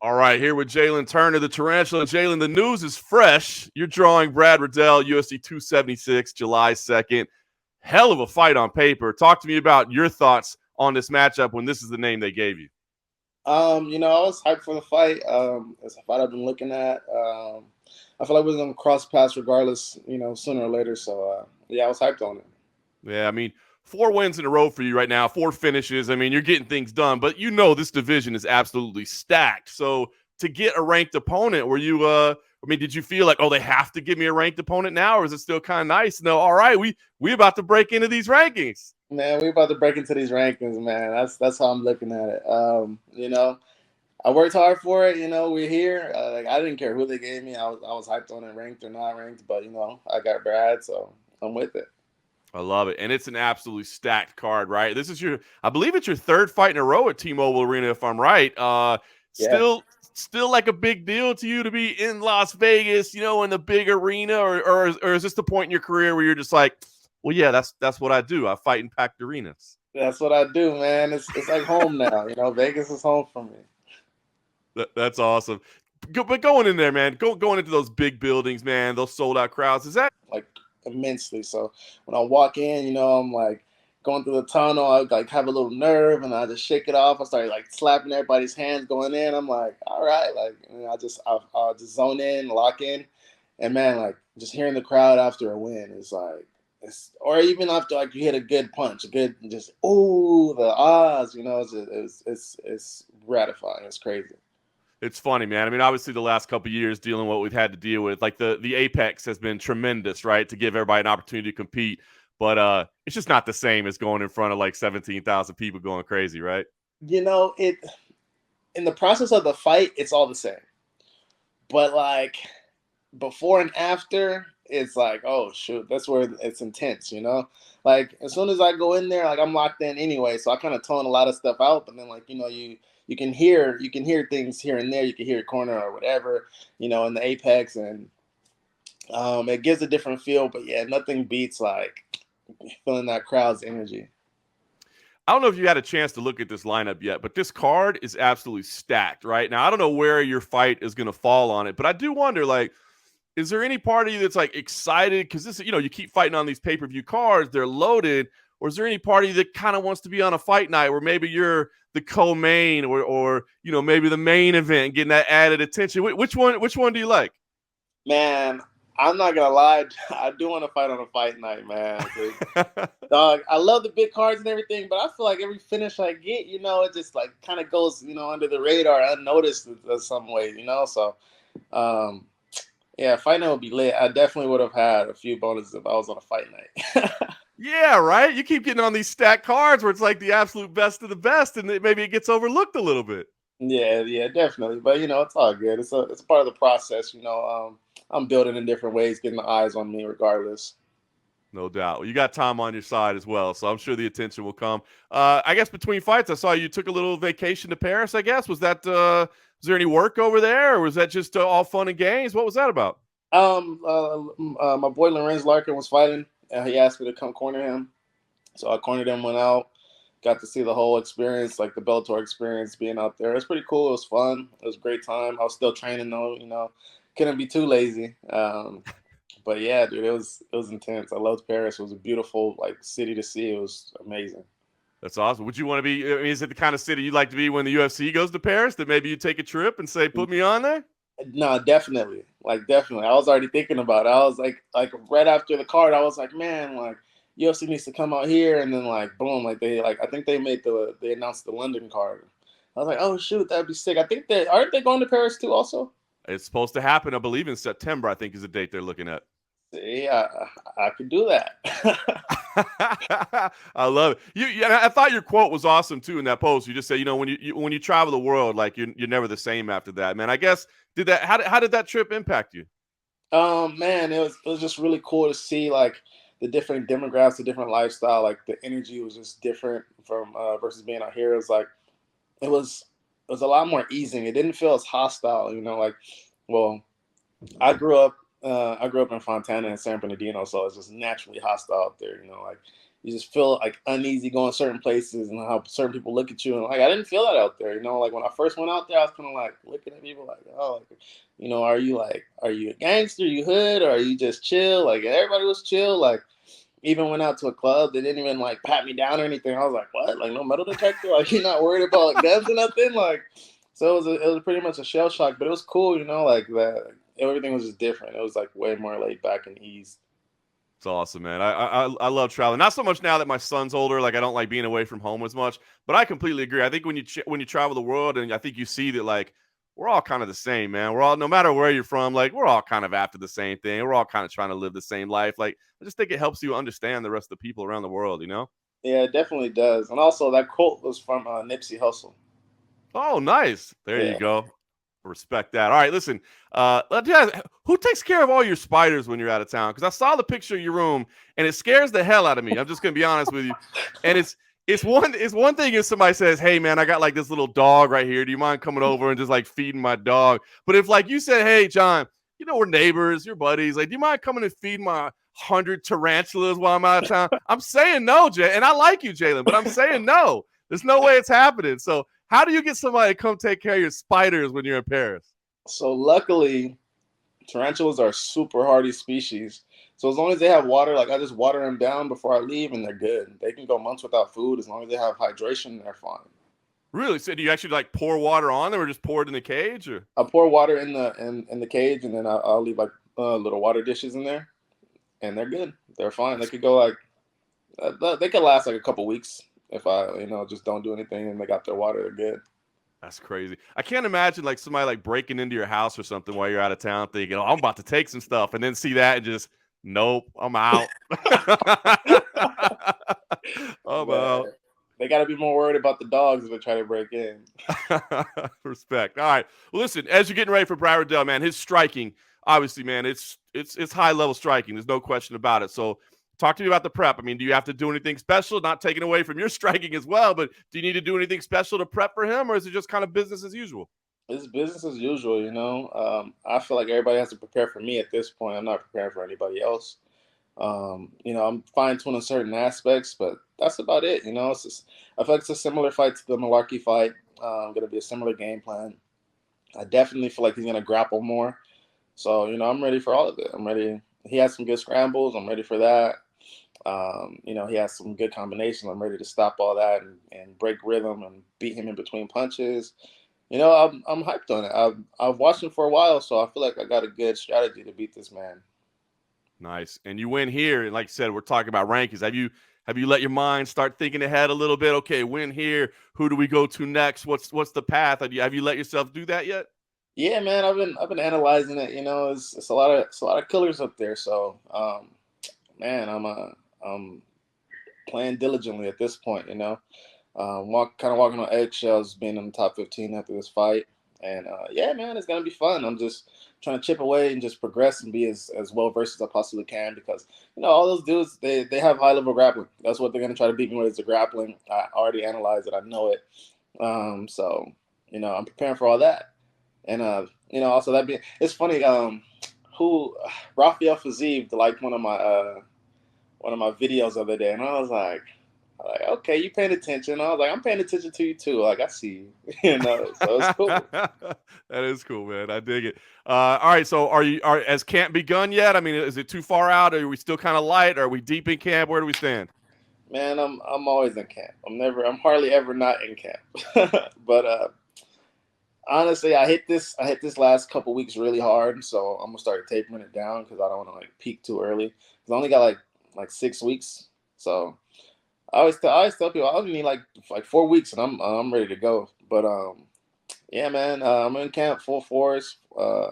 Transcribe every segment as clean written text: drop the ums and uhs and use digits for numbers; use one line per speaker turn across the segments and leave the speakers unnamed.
All right, here with Jalin Turner, the Tarantula. Jalin, the news is fresh. You're drawing Brad Riddell, UFC 276, July 2nd. Hell of a fight on paper. Talk to me about your thoughts on this matchup when this is the name they gave you.
I was hyped for the fight. It's a fight I've been looking at. I feel like we're gonna cross paths regardless, sooner or later. So yeah, I was hyped on it.
Yeah, I mean, 4 wins in a row for you right now, 4 finishes. I mean, you're getting things done, but you know this division is absolutely stacked. So to get a ranked opponent, were you did you feel like, oh, they have to give me a ranked opponent now, or is it still kind of nice? No, all right, we about to break into these rankings.
Man, we about to break into these rankings, man. That's how I'm looking at it. I worked hard for it. We're here. I didn't care who they gave me. I was hyped on it, ranked or not ranked. But I got Brad, so I'm with it.
I love it. And it's an absolutely stacked card, right? This is I believe it's your third fight in a row at T-Mobile Arena, if I'm right.
Yeah.
Still like a big deal to you to be in Las Vegas, in the big arena, or is this the point in your career where you're just like, well, yeah, that's what I do. I fight in packed arenas.
That's what I do, man. It's like home now. Vegas is home for me.
That's awesome. But going in there, man, going into those big buildings, man, those sold out crowds, is that
Like immensely. So when I walk in, I'm like going through the tunnel. I like have a little nerve, and I just shake it off. I start like slapping everybody's hands going in. I'm like, all right, like I'll just zone in, lock in, and man, like just hearing the crowd after a win is like. Or even after like you hit a good punch, a good just the odds, it's gratifying. It's crazy.
It's funny, man. I mean, obviously, the last couple of years dealing with what we've had to deal with, like the apex has been tremendous, right, to give everybody an opportunity to compete. But it's just not the same as going in front of like 17,000 people going crazy, right?
It in the process of the fight, it's all the same. But like before and after, it's like, oh shoot, that's where it's intense. Like as soon as I go in there, like I'm locked in anyway, so I kind of tone a lot of stuff out. But then like you can hear things here and there. You can hear a corner or whatever, in the apex, and it gives a different feel. But yeah, nothing beats like feeling that crowd's energy.
I don't know if you had a chance to look at this lineup yet, but this card is absolutely stacked, right? Now, I don't know where your fight is going to fall on it, but I do wonder, like, is there any part of you that's like excited because this, you keep fighting on these pay-per-view cards, they're loaded, or is there any part of you that kind of wants to be on a fight night where maybe you're the co-main or maybe the main event, getting that added attention? Which one do you like?
Man, I'm not gonna lie, I do want to fight on a fight night, man. Dog, I love the big cards and everything, but I feel like every finish I get, it just like kind of goes, under the radar, unnoticed in some way, So, yeah, fight night would be lit. I definitely would have had a few bonuses if I was on a fight night.
Yeah, right. You keep getting on these stacked cards where it's like the absolute best of the best, and maybe it gets overlooked a little bit.
Yeah, definitely. But it's all good. It's a part of the process. I'm building in different ways, getting the eyes on me, regardless.
No doubt. Well, you got Tom on your side as well, so I'm sure the attention will come. I guess between fights, I saw you took a little vacation to Paris. I guess was there any work over there, or was that just all fun and games? What was that about?
My boy Lorenz Larkin was fighting, and he asked me to come corner him, so I cornered him, went out, got to see the whole experience, like the Bellator experience, being out there. It was pretty cool. It was fun. It was a great time. I was still training though, couldn't be too lazy. But yeah, dude, it was intense. I loved Paris. It was a beautiful like city to see. It was amazing.
That's awesome. Would you want to be? I mean, is it the kind of city you'd like to be when the UFC goes to Paris? That maybe you take a trip and say, "Put me on there."
No, definitely. Like definitely. I was already thinking about it. I was like right after the card, I was like, man, like UFC needs to come out here, and then like boom, like I think they announced the London card. I was like, oh shoot, that'd be sick. I think aren't they going to Paris too also?
It's supposed to happen, I believe, in September. I think is the date they're looking at.
Yeah, I could do that.
I love it. I thought your quote was awesome too in that post. You just said, when you travel the world, like you're never the same after that, man. I guess how did that trip impact you?
Man, it was just really cool to see like the different demographics, the different lifestyle. Like the energy was just different from versus being out here. It was like it was a lot more easing. It didn't feel as hostile, like well, I grew up in Fontana and San Bernardino, so it's just naturally hostile out there. Like you just feel like uneasy going certain places and how certain people look at you. And like I didn't feel that out there, you know. Like when I first went out there, I was kind of like looking at people like, oh, like, you know, are you a gangster? You hood? Or are you just chill? Like everybody was chill. Like even went out to a club, they didn't even like pat me down or anything. I was like, what? Like no metal detector? Like you're not worried about guns or nothing? Like so it was pretty much a shell shock, but it was cool, you know. Like that everything was just different. It was like way more laid back and ease.
It's awesome, man. I love traveling. Not so much now that my son's older. Like I don't like being away from home as much. But I completely agree. I think when you travel the world, and I think you see that like we're all kind of the same, man. We're all, no matter where you're from, like we're all kind of after the same thing. We're all kind of trying to live the same life. Like I just think it helps you understand the rest of the people around the world. You know?
Yeah, it definitely does. And also that quote was from Nipsey Hussle.
Oh, nice. There you
Yeah.
go. Respect that. All right, listen. Yeah, who takes care of all your spiders when you're out of town? Because I saw the picture of your room, and it scares the hell out of me. I'm just gonna be honest with you. And it's one thing if somebody says, "Hey, man, I got like this little dog right here. Do you mind coming over and just like feeding my dog?" But if like you said, "Hey, John, you know we're neighbors, you're buddies. Like, do you mind coming and feed my 100 tarantulas while I'm out of town?" I'm saying no, Jay, and I like you, Jalin, but I'm saying no. There's no way it's happening. So how do you get somebody to come take care of your spiders when you're in Paris?
So luckily, tarantulas are super hardy species. So as long as they have water, like I just water them down before I leave, and they're good. They can go months without food as long as they have hydration. They're fine.
Really? So do you actually like pour water on them or just pour it in the cage? Or
I pour water in the cage, and then I'll leave like little water dishes in there, and they're good. They're fine. They
that's
could go like they could last like a couple weeks if I just don't do anything and they got their water. They're good.
that's crazy. I can't imagine like somebody like breaking into your house or something while you're out of town thinking, "Oh, I'm about to take some stuff," and then see that and just, nope, I'm out. I'm
Man,
out.
they got to be more worried about the dogs if they try to break in.
Respect. All right. Well, listen, as you're getting ready for Brad Riddell, man, his striking, obviously, man, it's high level striking. There's no question about it. So talk to me about the prep. I mean, do you have to do anything special? Not taking away from your striking as well, but do you need to do anything special to prep for him, or is it just kind of business as usual?
It's business as usual, you know. I feel like everybody has to prepare for me at this point. I'm not preparing for anybody else. I'm fine tuning certain aspects, but that's about it. You know, I feel like it's a similar fight to the Malarkey fight. Going to be a similar game plan. I definitely feel like he's going to grapple more. So, I'm ready for all of it. I'm ready. He has some good scrambles. I'm ready for that. He has some good combinations. I'm ready to stop all that and break rhythm and beat him in between punches. I'm hyped on it. I've watched him for a while, so I feel like I got a good strategy to beat this man.
Nice. And you win here, and like you said, we're talking about rankings. Have you let your mind start thinking ahead a little bit? Okay, win here. Who do we go to next? What's the path? Have you let yourself do that yet?
Yeah, man, I've been analyzing it. It's a lot of killers up there. So, man, I'm playing diligently at this point. Kind of walking on eggshells, being in the top 15 after this fight, and yeah, man, it's gonna be fun. I'm just trying to chip away and just progress and be as well versed as I possibly can because all those dudes they have high level grappling. That's what they're gonna try to beat me with is the grappling. I already analyzed it. I know it. So I'm preparing for all that. And also that being, it's funny. Who Raphael Fiziev liked one of my videos the other day, and I was like, okay, you paying attention? I was like, I'm paying attention to you too. Like I see you, So it's cool.
That is cool, man. I dig it. All right, so has camp begun yet? I mean, is it too far out? Are we still kind of light? Are we deep in camp? Where do we stand?
Man, I'm always in camp. I'm hardly ever not in camp. But honestly, I hit this last couple weeks really hard, so I'm gonna start tapering it down because I don't want to like peak too early. Cause I only got like 6 weeks, so I always tell people I only need like 4 weeks and I'm ready to go. But yeah, man, I'm in camp full force. Probably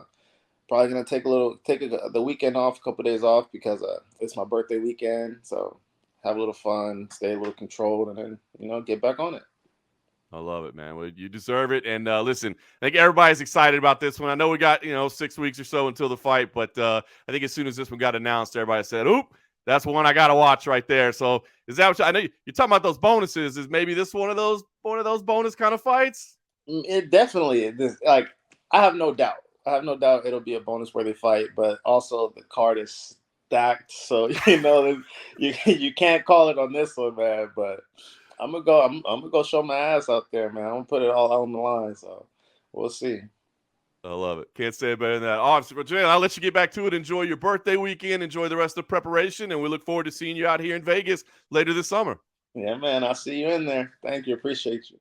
gonna the weekend off, a couple days off because it's my birthday weekend. So have a little fun, stay a little controlled, and then get back on it.
I love it, man. Well, you deserve it. And listen, I think everybody's excited about this one. I know we got 6 weeks or so until the fight, but I think as soon as this one got announced, everybody said, "Oop, that's one I got to watch right there." So is that what I know? You're talking about those bonuses? Is maybe this one of those bonus kind of fights?
It definitely is. I have no doubt. I have no doubt it'll be a bonus worthy fight, but also the card is stacked. So you can't call it on this one, man. But I'm gonna go show my ass out there, man. I'm gonna put it all on the line. So we'll see.
I love it. Can't say it better than that. Awesome. Jalen, I'll let you get back to it. Enjoy your birthday weekend. Enjoy the rest of the preparation. And we look forward to seeing you out here in Vegas later this summer.
Yeah, man. I'll see you in there. Thank you. Appreciate you.